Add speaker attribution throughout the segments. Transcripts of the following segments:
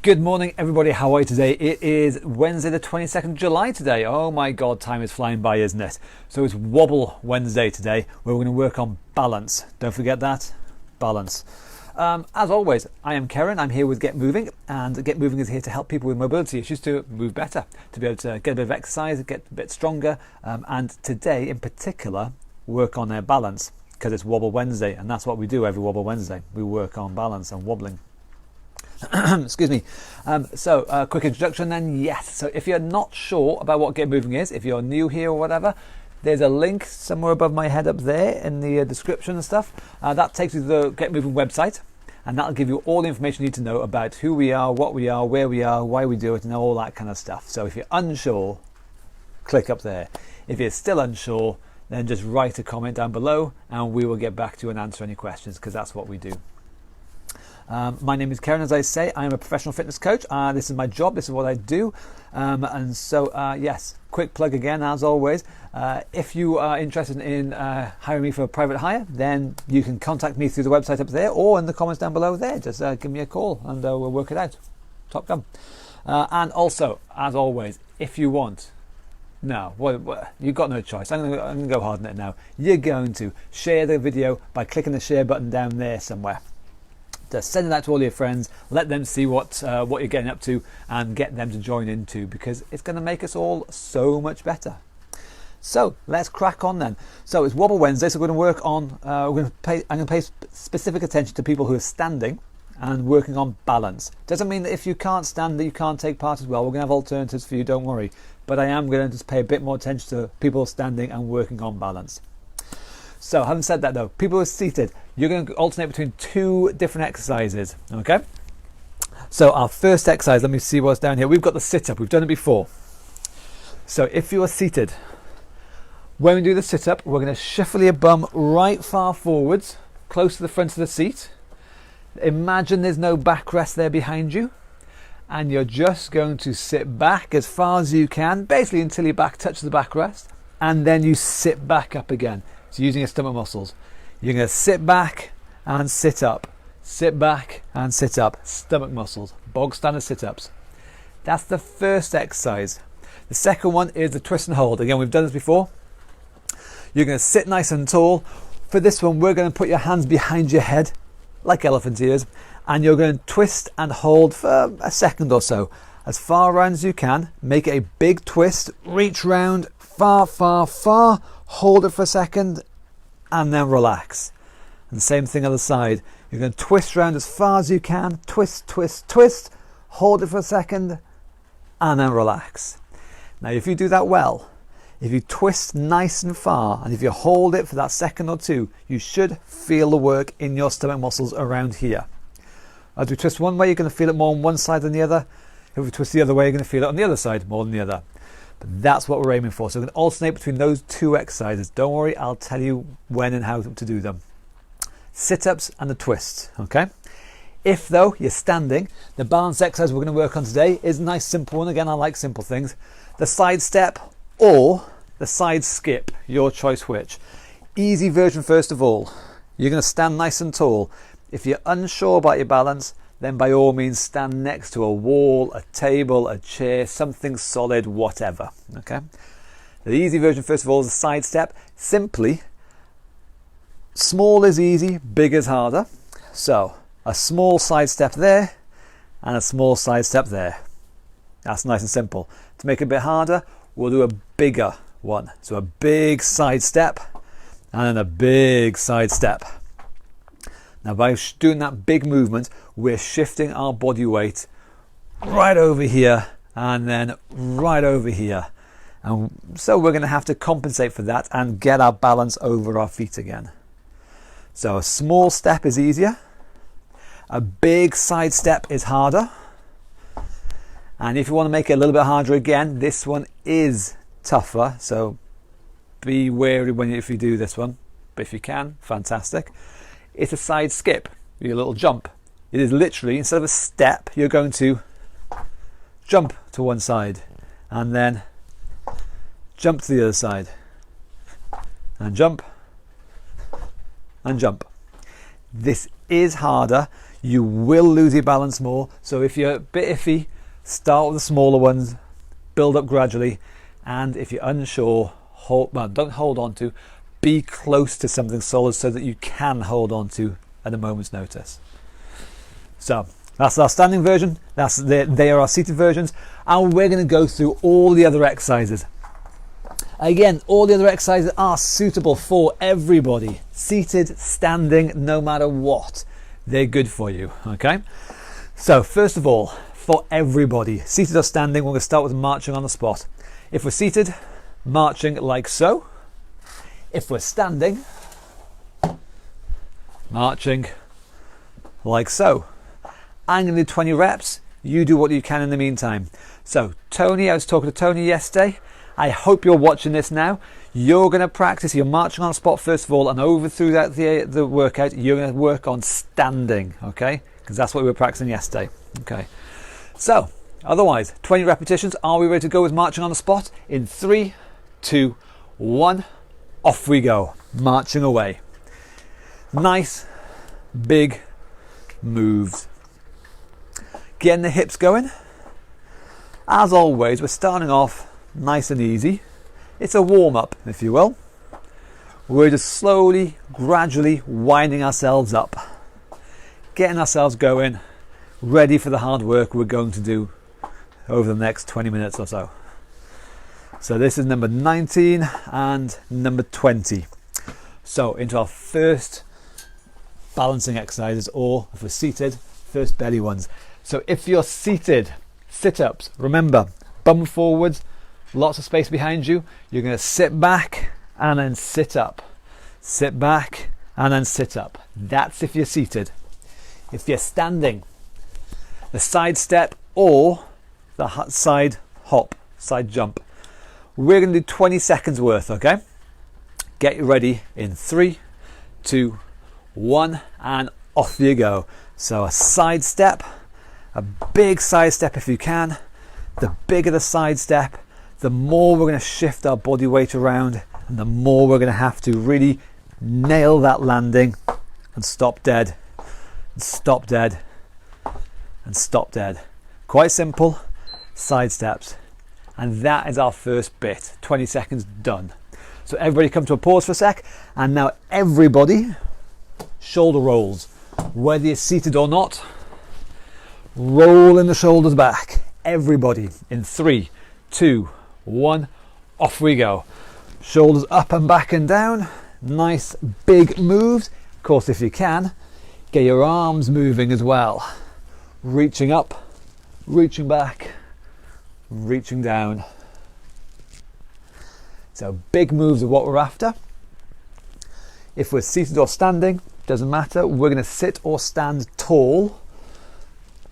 Speaker 1: Good morning, everybody. How are you today? It is Wednesday, the 22nd of July today. Oh my God, time is flying by, isn't it? So it's Wobble Wednesday today, where we're going to work on balance. Don't forget that, balance. As always, I am Karen. I'm here with Get Moving, and Get Moving is here to help people with mobility issues to move better, to be able to get a bit of exercise, get a bit stronger, and today in particular, work on their balance, because it's Wobble Wednesday, and that's what we do every Wobble Wednesday. We work on balance and wobbling. Excuse me. So quick introduction then. Yes, so if you're not sure about what Get Moving is, if you're new here or whatever, there's a link somewhere above my head up there in the description and stuff. That takes you to the Get Moving website, and that'll give you all the information you need to know about who we are, what we are, where we are, why we do it, and all that kind of stuff. So if you're unsure, click up there. If you're still unsure, then just write a comment down below and we will get back to you and answer any questions, because that's what we do. My name is Karen, as I say. I am a professional fitness coach. This is my job. This is what I do. And so, yes, quick plug again, as always. If you are interested in hiring me for a private hire, then you can contact me through the website up there or in the comments down below there. Just give me a call and we'll work it out. Top gun. And also, as always, if you want, no, well, you've got no choice. I'm going to go hard on it now. You're going to share the video by clicking the share button down there somewhere. Just send it out to all your friends, let them see what you're getting up to and get them to join in too, because it's going to make us all so much better. So let's crack on then. So it's Wobble Wednesday, so we're going to work on, I'm going to pay specific attention to people who are standing and working on balance. Doesn't mean that if you can't stand that you can't take part as well. We're going to have alternatives for you, don't worry. But I am going to just pay a bit more attention to people standing and working on balance. So having said that though, people who are seated, you're going to alternate between two different exercises, okay? So our first exercise, let me see what's down here. We've got the sit-up, we've done it before. So if you are seated, when we do the sit-up, we're going to shuffle your bum right far forwards, close to the front of the seat. Imagine there's no backrest there behind you. And you're just going to sit back as far as you can, basically until your back touches the backrest. And then you sit back up again. So using your stomach muscles, you're going to sit back and sit up, sit back and sit up, stomach muscles, bog standard sit-ups. That's the first exercise. The second one is the twist and hold. Again, we've done this before. You're going to sit nice and tall. For this one, we're going to put your hands behind your head, like elephant ears, and you're going to twist and hold for a second or so. As far around as you can, make it a big twist, reach round far, far, far, hold it for a second, and then relax. And the same thing on the side. You're going to twist round as far as you can, twist, twist, twist, hold it for a second, and then relax. Now, if you do that well, if you twist nice and far, and if you hold it for that second or two, you should feel the work in your stomach muscles around here. As we twist one way, you're going to feel it more on one side than the other. If we twist the other way, you're going to feel it on the other side more than the other. But that's what we're aiming for. So we're going to alternate between those two exercises. Don't worry, I'll tell you when and how to do them. Sit-ups and the twists, okay? If though you're standing, the balance exercise we're going to work on today is a nice simple one. Again, I like simple things. The side step or the side skip, your choice which. Easy version first of all. You're going to stand nice and tall. If you're unsure about your balance, then by all means stand next to a wall, a table, a chair, something solid, whatever, okay? The easy version first of all is a side step. Simply, small is easy, big is harder. So, a small side step there, and a small side step there. That's nice and simple. To make it a bit harder, we'll do a bigger one. So a big side step, and then a big side step. Now by doing that big movement, we're shifting our body weight right over here and then right over here. And so we're going to have to compensate for that and get our balance over our feet again. So a small step is easier. A big side step is harder. And if you want to make it a little bit harder again, this one is tougher. So be wary if you do this one. But if you can, fantastic. It's a side skip, a little jump. It is literally, instead of a step, you're going to jump to one side and then jump to the other side and jump and jump. This is harder. You will lose your balance more. So if you're a bit iffy, start with the smaller ones, build up gradually, and if you're unsure, don't hold on to, be close to something solid so that you can hold on to at a moment's notice. So that's our standing version, they are our seated versions, and we're going to go through all the other exercises. Again, all the other exercises are suitable for everybody, seated, standing, no matter what, they're good for you. Okay, so first of all, for everybody, seated or standing, we're going to start with marching on the spot. If we're seated, marching like so. If we're standing, marching like so. I'm going to do 20 reps. You do what you can in the meantime. So Tony, I was talking to Tony yesterday. I hope you're watching this now. You're going to practice. You're marching on the spot first of all, and over through that the workout, you're going to work on standing. Okay, because that's what we were practicing yesterday. Okay. So otherwise, 20 repetitions. Are we ready to go with marching on the spot? In 3, 2, 1. Off we go, marching away. Nice, big moves. Getting the hips going. As always, we're starting off nice and easy. It's a warm-up, if you will. We're just slowly, gradually winding ourselves up. Getting ourselves going, ready for the hard work we're going to do over the next 20 minutes or so. So this is number 19 and number 20. So into our first balancing exercises, or if we're seated, first belly ones. So if you're seated, sit-ups, remember, bum forwards, lots of space behind you. You're going to sit back and then sit up. Sit back and then sit up. That's if you're seated. If you're standing, the side step or the side hop, side jump. We're going to do 20 seconds worth, okay? Get ready in 3, 2, 1, and off you go. So a side step, a big side step if you can. The bigger the side step, the more we're going to shift our body weight around, and the more we're going to have to really nail that landing and stop dead, and stop dead, and stop dead. Quite simple, side steps. And that is our first bit. 20 seconds done. So everybody come to a pause for a sec. And now everybody, shoulder rolls. Whether you're seated or not, rolling the shoulders back. Everybody in 3, 2, 1, off we go. Shoulders up and back and down. Nice big moves. Of course, if you can, get your arms moving as well. Reaching up, reaching back, reaching down. So big moves are what we're after. If we're seated or standing, doesn't matter. We're going to sit or stand tall.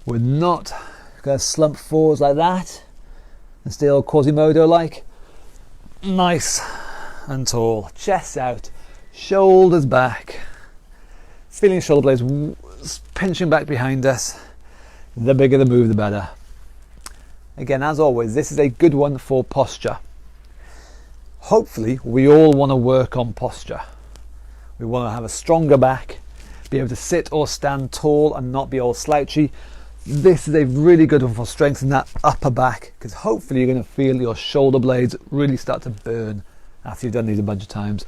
Speaker 1: We're not going to slump forwards like that and stay all Quasimodo like. Nice and tall. Chest out, shoulders back. Feeling shoulder blades pinching back behind us. The bigger the move, the better. Again, as always, this is a good one for posture. Hopefully, we all want to work on posture. We want to have a stronger back, be able to sit or stand tall and not be all slouchy. This is a really good one for strengthening that upper back, because hopefully you're going to feel your shoulder blades really start to burn after you've done these a bunch of times.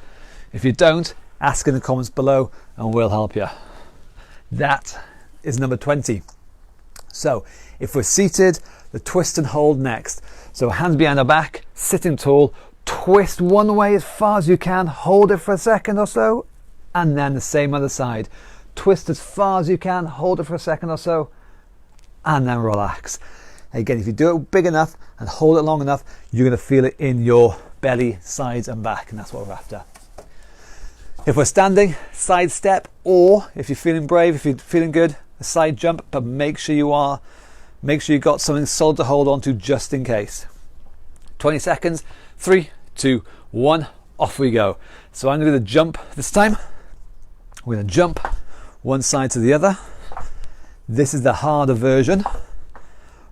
Speaker 1: If you don't, ask in the comments below and we'll help you. That is number 20. So if we're seated, the twist and hold next. So hands behind our back, sitting tall, twist one way as far as you can, hold it for a second or so, and then the same other side. Twist as far as you can, hold it for a second or so, and then relax. Again, if you do it big enough and hold it long enough, you're going to feel it in your belly, sides and back, and that's what we're after. If we're standing, side step, or if you're feeling brave, if you're feeling good, a side jump, but make sure you've got something solid to hold on to just in case. 20 seconds, 3, 2, 1, off we go. So I'm going to do the jump this time. We're going to jump one side to the other. This is the harder version.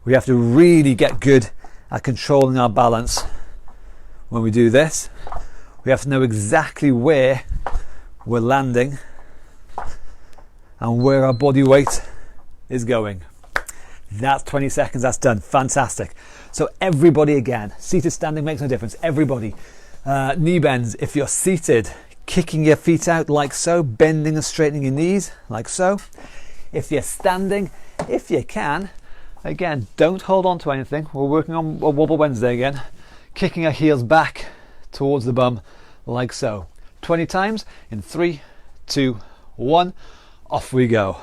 Speaker 1: We have to really get good at controlling our balance when we do this. We have to know exactly where we're landing and where our body weight is going. That's 20 seconds, that's done. Fantastic. So everybody again, seated, standing makes no difference. Everybody, knee bends. If you're seated, kicking your feet out like so, bending and straightening your knees like so. If you're standing, if you can, again, don't hold on to anything. We're working on a Wobble Wednesday again. Kicking our heels back towards the bum like so. 20 times in 3, 2, 1. Off we go.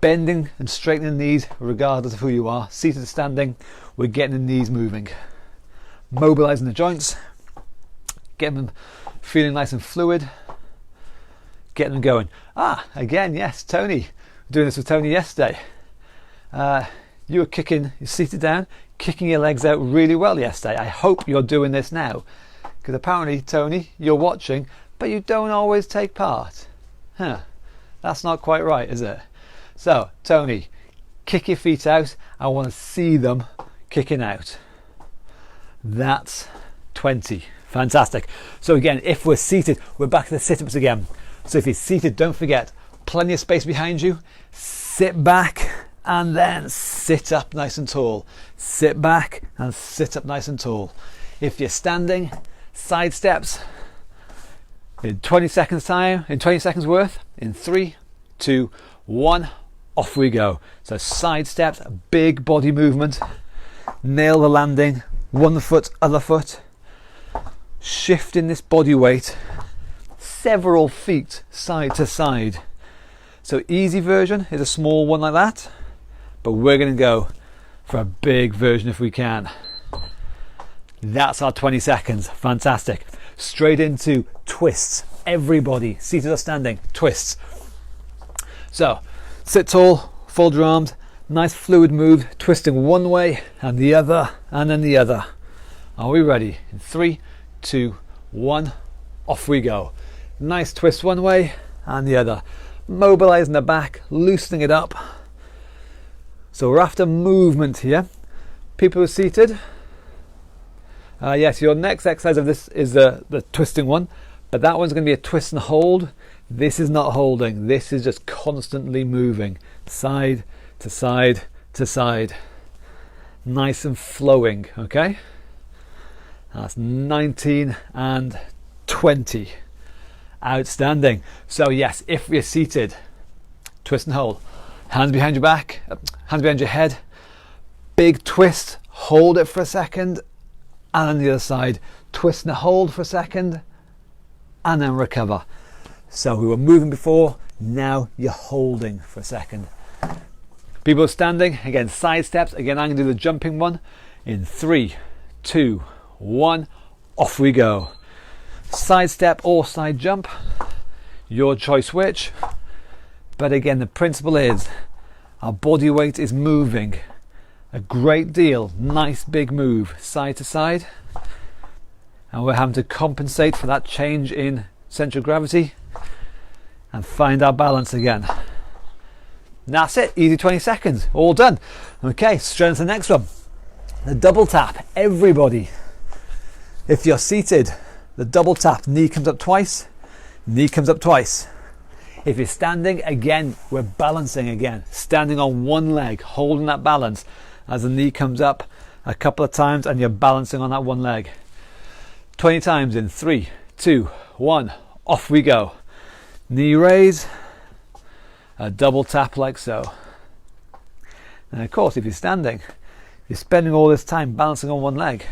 Speaker 1: Bending and straightening the knees regardless of who you are. Seated or standing, we're getting the knees moving. Mobilizing the joints. Getting them feeling nice and fluid. Getting them going. Again, yes, Tony. Doing this with Tony yesterday. You were kicking, you're seated down, kicking your legs out really well yesterday. I hope you're doing this now. Because apparently, Tony, you're watching, but you don't always take part. That's not quite right, is it? So, Tony, kick your feet out. I want to see them kicking out. That's 20. Fantastic. So again, if we're seated, we're back to the sit-ups again. So if you're seated, don't forget, plenty of space behind you. Sit back and then sit up nice and tall. Sit back and sit up nice and tall. If you're standing, side steps in 20 seconds time, in 20 seconds worth, in 3, 2, 1, off we go. So side steps, a big body movement, nail the landing, one foot, other foot, shifting this body weight several feet side to side. So easy version is a small one like that, but we're going to go for a big version if we can. That's our 20 seconds. Fantastic. Straight into twists. Everybody, seated or standing, twists. So sit tall, fold your arms, nice fluid move, twisting one way and the other and then the other. Are we ready? In 3, 2, 1, off we go. Nice twist one way and the other. Mobilizing the back, loosening it up. So we're after movement here. People who are seated. Yes, your next exercise of this is the twisting one, but that one's going to be a twist and hold. This is not holding. This is just constantly moving side to side to side. Nice and flowing, okay? That's 19 and 20. Outstanding. So yes, if we're seated, twist and hold. Hands behind your back, hands behind your head. Big twist, hold it for a second, and on the other side, twist and hold for a second, and then recover. So we were moving before, now you're holding for a second. People are standing, again, side steps. Again, I'm going to do the jumping one in 3, 2, 1, off we go. Side step or side jump, your choice which. But again, the principle is our body weight is moving a great deal. Nice big move side to side, and we're having to compensate for that change in center of gravity and find our balance again. And that's it. Easy 20 seconds, all done. Okay, straight into the next one, the double tap. Everybody, if you're seated, the double tap, knee comes up twice, knee comes up twice. If you're standing, again, we're balancing again, standing on one leg, holding that balance as the knee comes up a couple of times and you're balancing on that one leg. 20 times in 3, 2, 1, off we go. Knee raise, a double tap like so. And of course, if you're standing, you're spending all this time balancing on one leg.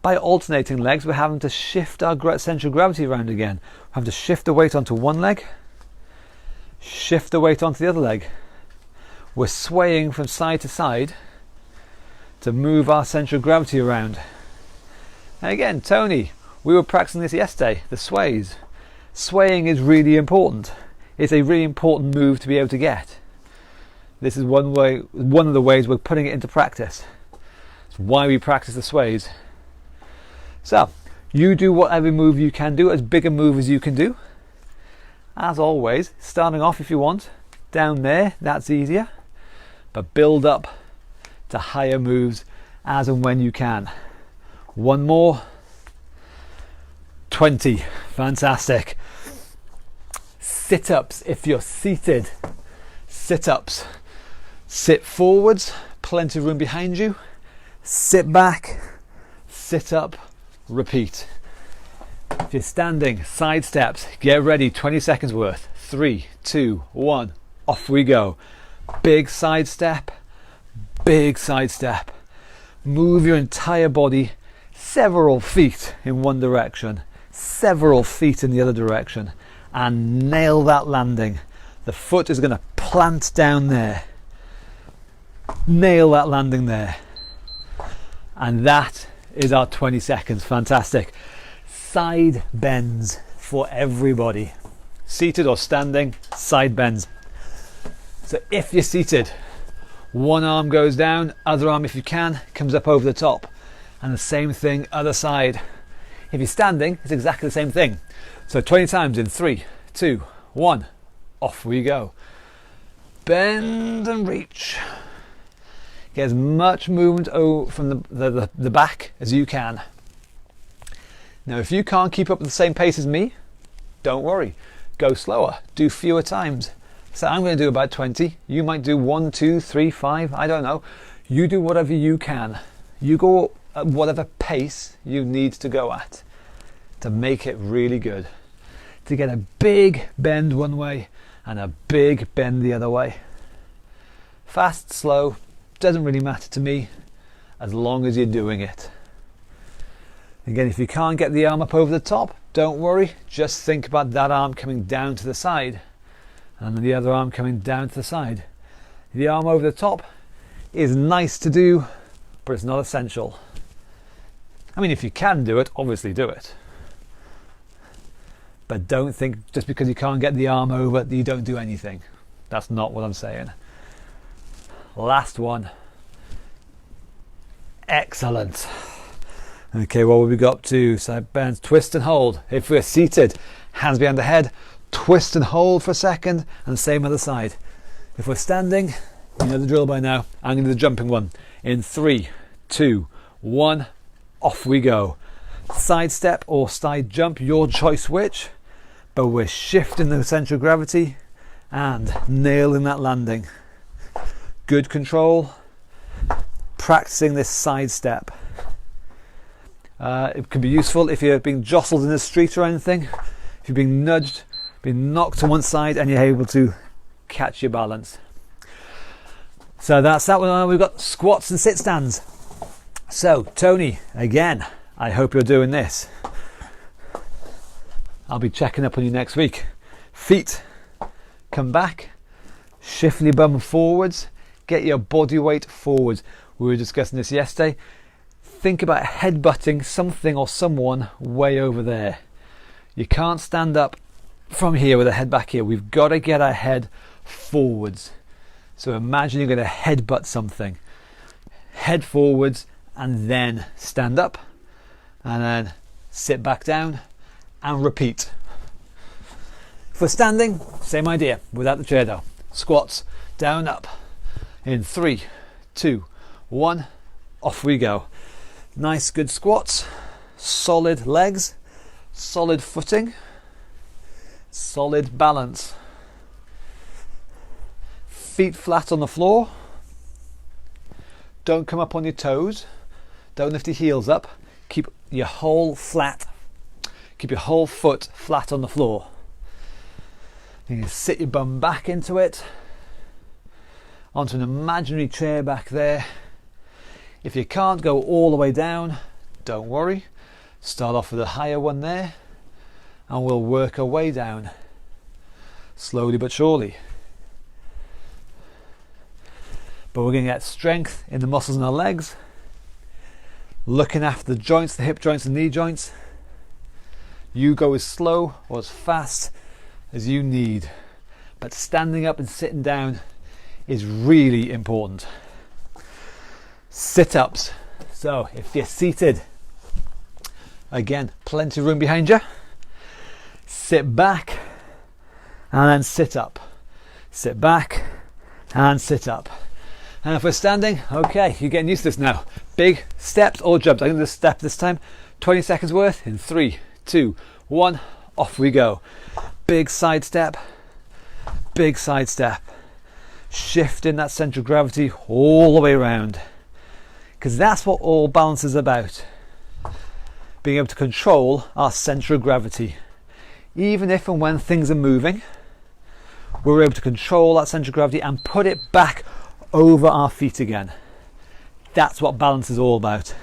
Speaker 1: By alternating legs, we're having to shift our central gravity around again. We're having to shift the weight onto one leg, shift the weight onto the other leg. We're swaying from side to side to move our central gravity around. And again, Tony, we were practicing this yesterday, the sways. Swaying is really important. It's a really important move to be able to get. This is one of the ways we're putting it into practice. It's why we practice the sways. So, you do whatever move you can do, as big a move as you can do. As always, starting off if you want, down there, that's easier. But build up to higher moves as and when you can. One more. 20. Fantastic. Sit-ups if you're seated. Sit-ups. Sit forwards, plenty of room behind you. Sit back, sit up, repeat. If you're standing, side steps, get ready, 20 seconds worth. 3, 2, 1, off we go. Big side step, big side step. Move your entire body several feet in one direction, several feet in the other direction, and nail that landing. The foot is going to plant down there. Nail that landing there. And that is our 20 seconds. Fantastic. Side bends for everybody. Seated or standing, side bends. So if you're seated, one arm goes down, other arm, if you can, comes up over the top. And the same thing, other side. If you're standing, it's exactly the same thing. So 20 times in 3, 2, 1, off we go. Bend and reach. Get as much movement from the back as you can. Now if you can't keep up with the same pace as me, don't worry. Go slower, do fewer times. So I'm going to do about 20. You might do 1, 2, 3, 5, I don't know. You do whatever you can. You go at whatever pace you need to go at to make it really good. To get a big bend one way and a big bend the other way. Fast, slow, doesn't really matter to me as long as you're doing it. Again, if you can't get the arm up over the top, don't worry, just think about that arm coming down to the side and the other arm coming down to the side. The arm over the top is nice to do, but it's not essential. I mean, if you can do it, obviously do it. But don't think just because you can't get the arm over that you don't do anything. That's not what I'm saying. Last one. Excellent. Okay, what have we got up to? Side bends, twist and hold. If we're seated, hands behind the head, twist and hold for a second, and the same other side. If we're standing, you know the drill by now. I'm going to do the jumping one. In 3, 2, 1, off we go. Side step or side jump, your choice which, but we're shifting the centre of gravity and nailing that landing. Good control, practicing this side step. It can be useful if you're being jostled in the street or anything, if you're being nudged, being knocked to one side and you're able to catch your balance. So that's that one. We've got squats and sit stands. So Tony, again, I hope you're doing this. I'll be checking up on you next week. Feet, come back, shift your bum forwards, get your body weight forwards. We were discussing this yesterday. Think about headbutting something or someone way over there. You can't stand up from here with a head back here. We've got to get our head forwards. So imagine you're going to headbutt something. Head forwards and then stand up and then sit back down and repeat. If we're standing, same idea, without the chair though. Squats, down, up. In 3, 2, 1, off we go. Nice good squats, solid legs, solid footing, solid balance. Feet flat on the floor. Don't come up on your toes. Don't lift your heels up. Keep your whole foot flat on the floor. You can sit your bum back into it, onto an imaginary chair back there. If you can't go all the way down, don't worry. Start off with a higher one there and we'll work our way down slowly but surely. But we're going to get strength in the muscles in our legs, looking after the joints, the hip joints and knee joints. You go as slow or as fast as you need, but standing up and sitting down is really important. Sit-ups. So if you're seated, again, plenty of room behind you. Sit back and then sit up. Sit back and sit up. And if we're standing, okay, you're getting used to this now. Big steps or jumps. I'm going to do the step this time. 20 seconds worth in 3, 2, 1, off we go. Big side step, big side step. shifting that centre of gravity all the way around, because that's what all balance is about. Being able to control our centre of gravity. Even if and when things are moving, we're able to control that centre of gravity and put it back over our feet again. That's what balance is all about.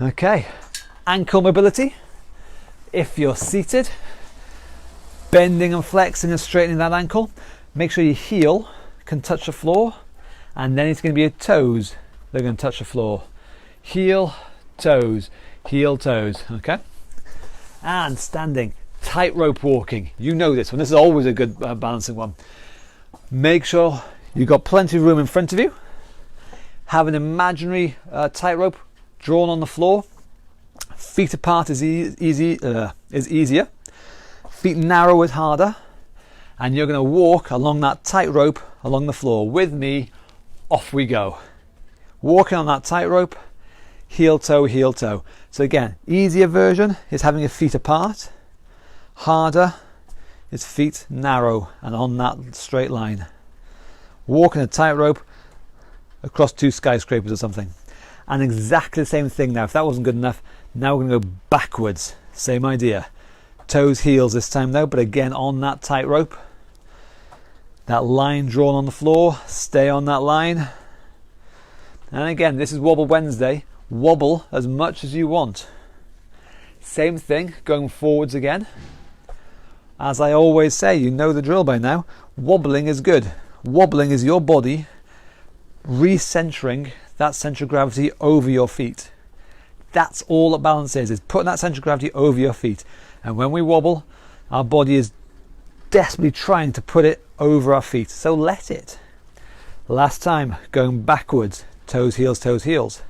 Speaker 1: Okay, ankle mobility. If you're seated, bending and flexing and straightening that ankle, make sure your heel can touch the floor, and then it's going to be your toes that are going to touch the floor. Heel, toes, heel, toes. Okay, and standing. Tightrope walking, you know this one. This is always a good balancing one. Make sure you've got plenty of room in front of you. Have an imaginary tightrope drawn on the floor. Feet apart is easier. Feet narrow is harder. And you're going to walk along that tightrope along the floor with me. Off we go. Walking on that tightrope, heel toe, heel toe. So again, easier version is having your feet apart. Harder is feet narrow and on that straight line. Walking a tightrope across 2 skyscrapers or something. And exactly the same thing now. If that wasn't good enough, now we're going to go backwards. Same idea. Toes, heels this time though, but again on that tightrope. That line drawn on the floor, stay on that line. And again, this is Wobble Wednesday. Wobble as much as you want. Same thing, going forwards again. As I always say, you know the drill by now. Wobbling is good. Wobbling is your body recentering that centre of gravity over your feet. That's all that balance is putting that centre of gravity over your feet. And when we wobble, our body is desperately trying to put it over our feet. So let it. Last time, going backwards, toes, heels, toes, heels.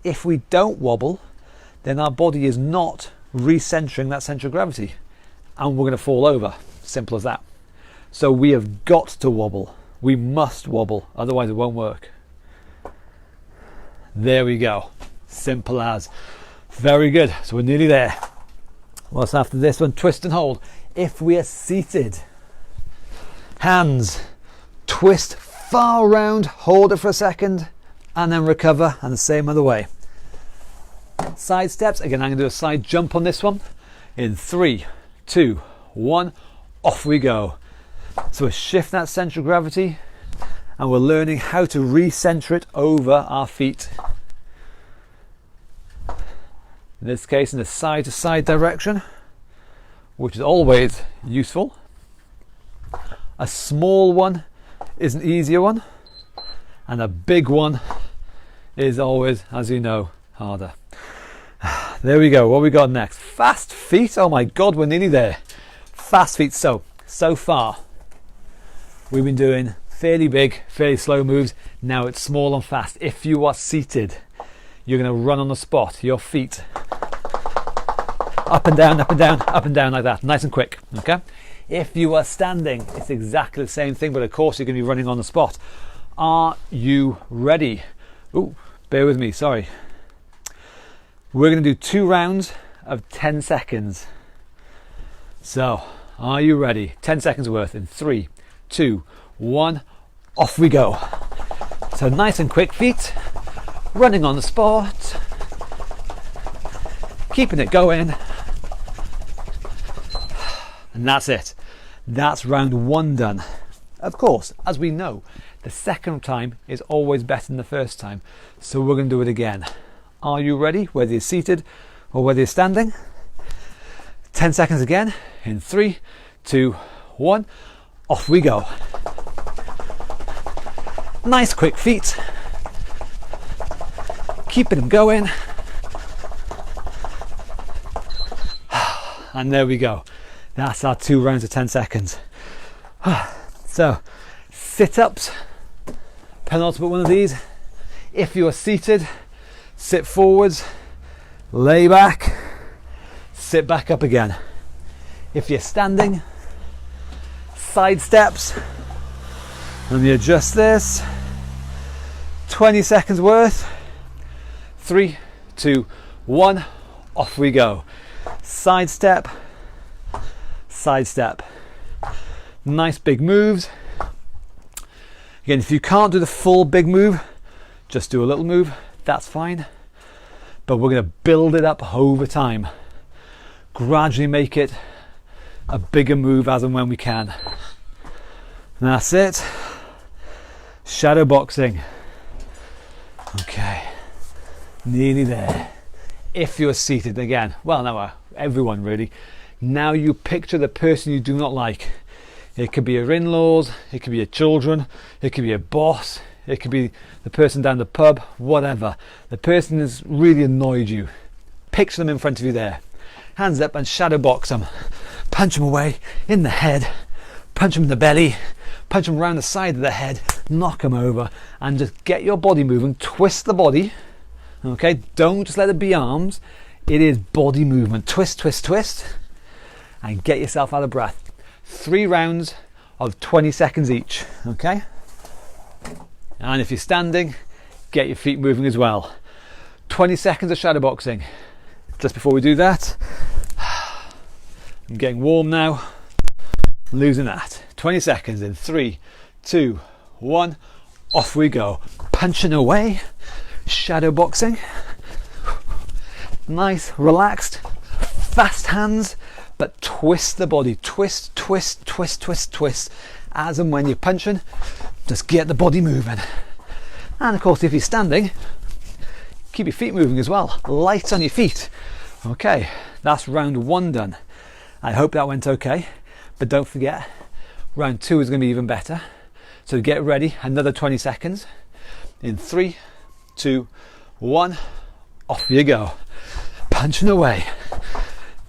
Speaker 1: If we don't wobble, then our body is not recentering that centre of gravity. And we're going to fall over. Simple as that. So we have got to wobble. We must wobble, otherwise it won't work. There we go. Simple as. Very good. So we're nearly there. What's after this one? Twist and hold. If we are seated, hands twist far round, hold it for a second, and then recover, and the same other way. Side steps. Again, I'm going to do a side jump on this one. In 3, 2, 1, off we go. So we're shifting that centre of gravity and we're learning how to recenter it over our feet. In this case, in the side to side direction, which is always useful. A small one is an easier one, and a big one is always, as you know, harder. There we go. What we got next? Fast feet. Oh my God, we're nearly there. Fast feet. So far, we've been doing fairly big, fairly slow moves. Now it's small and fast. If you are seated, you're going to run on the spot. Your feet up and down, up and down, up and down like that. Nice and quick. Okay. If you are standing, it's exactly the same thing, but of course you're going to be running on the spot. Are you ready? Ooh, bear with me. Sorry. We're going to do 2 rounds of 10 seconds. So, are you ready? 10 seconds worth in 3, 2, 1, off we go. So nice and quick feet, running on the spot, keeping it going. And that's it. That's round 1 done. Of course, as we know, the second time is always better than the first time. So we're going to do it again. Are you ready? Whether you're seated or whether you're standing. 10 seconds again. In 3, 2, 1. Off we go. Nice quick feet. Keeping them going. And there we go. That's our 2 rounds of 10 seconds. So, sit-ups. Penultimate one of these. If you are seated, sit forwards, lay back, sit back up again. If you're standing, side steps. Let me adjust this. 20 seconds worth. 3, 2, 1, off we go. Side step, side step. Nice big moves. Again, if you can't do the full big move, just do a little move, that's fine. But we're going to build it up over time. Gradually make it a bigger move as and when we can. And that's it. Shadow boxing. Okay, nearly there. If you're seated again, well, no, everyone really. Now you picture the person you do not like. It could be your in-laws, it could be your children, it could be your boss, it could be the person down the pub, whatever. The person has really annoyed you. Picture them in front of you there. Hands up and shadow box them. Punch them away in the head, punch them in the belly, punch them around the side of the head, knock them over, and just get your body moving. Twist the body. Okay, don't just let it be arms. It is body movement. Twist, twist, twist, and get yourself out of breath. 3 rounds of 20 seconds each. Okay, and if you're standing, get your feet moving as well. 20 seconds of shadow boxing. Just before we do that, I'm getting warm now. Losing that. 20 seconds in 3, 2, 1. Off we go. Punching away. Shadow boxing. Nice, relaxed, fast hands, but twist the body. Twist, twist, twist, twist, twist. As and when you're punching, just get the body moving. And of course, if you're standing, keep your feet moving as well. Light on your feet. Okay, that's round 1 done. I hope that went okay, but don't forget, round 2 is going to be even better. So get ready, another 20 seconds. In 3, 2, 1, off you go. Punching away.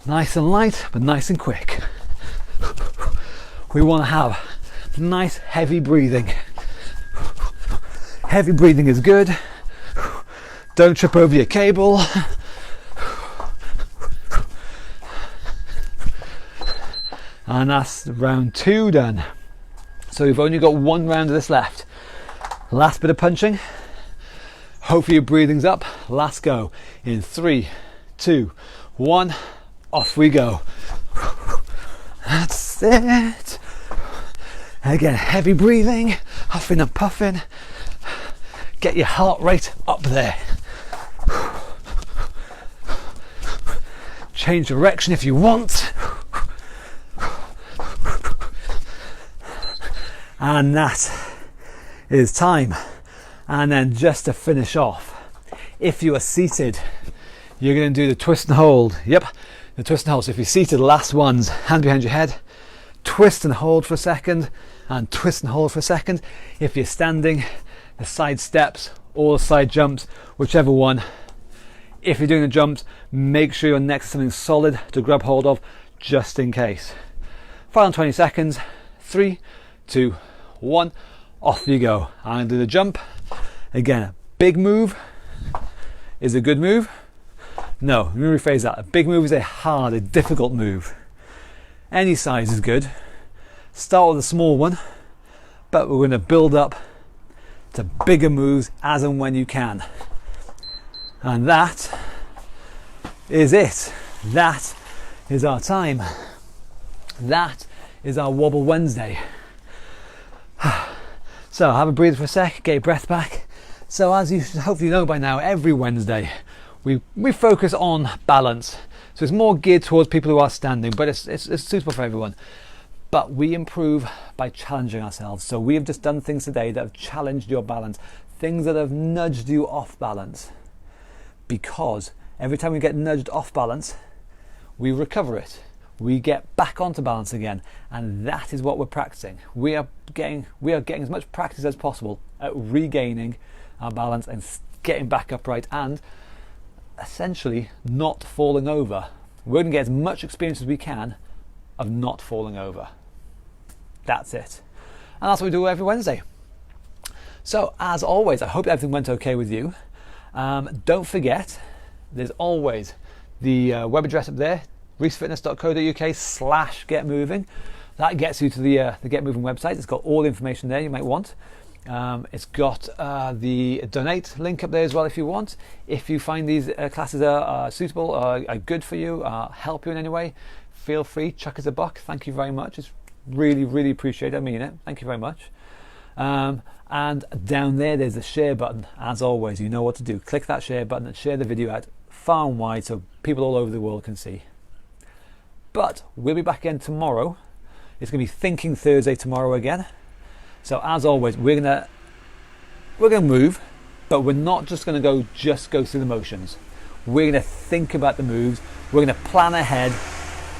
Speaker 1: Nice and light, but nice and quick. We want to have nice heavy breathing. Heavy breathing is good. Don't trip over your cable. And that's round 2 done. So we've only got 1 round of this left. Last bit of punching. Hopefully your breathing's up. Last go. In 3, 2, 1. Off we go. That's it. Again, heavy breathing, huffing and puffing. Get your heart rate up there. Change direction if you want. And that is time. And then just to finish off, if you are seated, you're going to do the twist and hold. Yep, the twist and hold. So if you're seated, last one's hand behind your head, twist and hold for a second, and twist and hold for a second. If you're standing, the side steps or the side jumps, whichever one. If you're doing the jumps, make sure you're next to something solid to grab hold of, just in case. Final 20 seconds. 3, 2, 1. Off you go. I'm going to do the jump. Again, a big move is a good move. No, let me rephrase that. A big move is a difficult move. Any size is good. Start with a small one, but we're going to build up to bigger moves as and when you can. And that is it. That is our time. That is our Wobble Wednesday. So have a breather for a sec, get your breath back. So as you hopefully know by now, every Wednesday we focus on balance. So it's more geared towards people who are standing, but it's suitable for everyone. But we improve by challenging ourselves. So we have just done things today that have challenged your balance, things that have nudged you off balance. Because every time we get nudged off balance, we recover it. We get back onto balance again, and that is what we're practicing. We are getting as much practice as possible at regaining our balance and getting back upright and essentially not falling over. We're going to get as much experience as we can of not falling over. That's it. And that's what we do every Wednesday. So as always, I hope everything went okay with you. Don't forget, there's always the web address up there, reesefitness.co.uk/getmoving. That gets you to the Get Moving website. It's got all the information there you might want. It's got the donate link up there as well if you want. If you find these classes are suitable, are good for you, help you in any way, feel free, chuck us a buck. Thank you very much. It's really, really appreciated. I mean it. Thank you very much. And down there's the share button. As always, you know what to do. Click that share button and share the video out far and wide so people all over the world can see. But we'll be back again tomorrow. It's going to be Thinking Thursday tomorrow again. So as always, we're going to move, but we're not just going to go through the motions. We're going to think about the moves. We're going to plan ahead,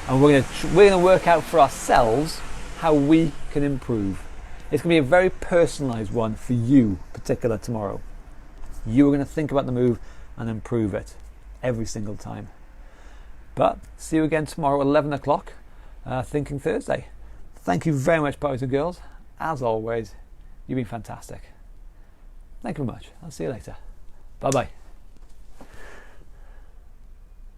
Speaker 1: and we're going to work out for ourselves how we can improve. It's going to be a very personalised one for you, particular tomorrow. You are going to think about the move and improve it every single time. But see you again tomorrow at 11 o'clock, Thinking Thursday. Thank you very much, boys and girls. As always, you've been fantastic. Thank you very much. I'll see you later. Bye-bye.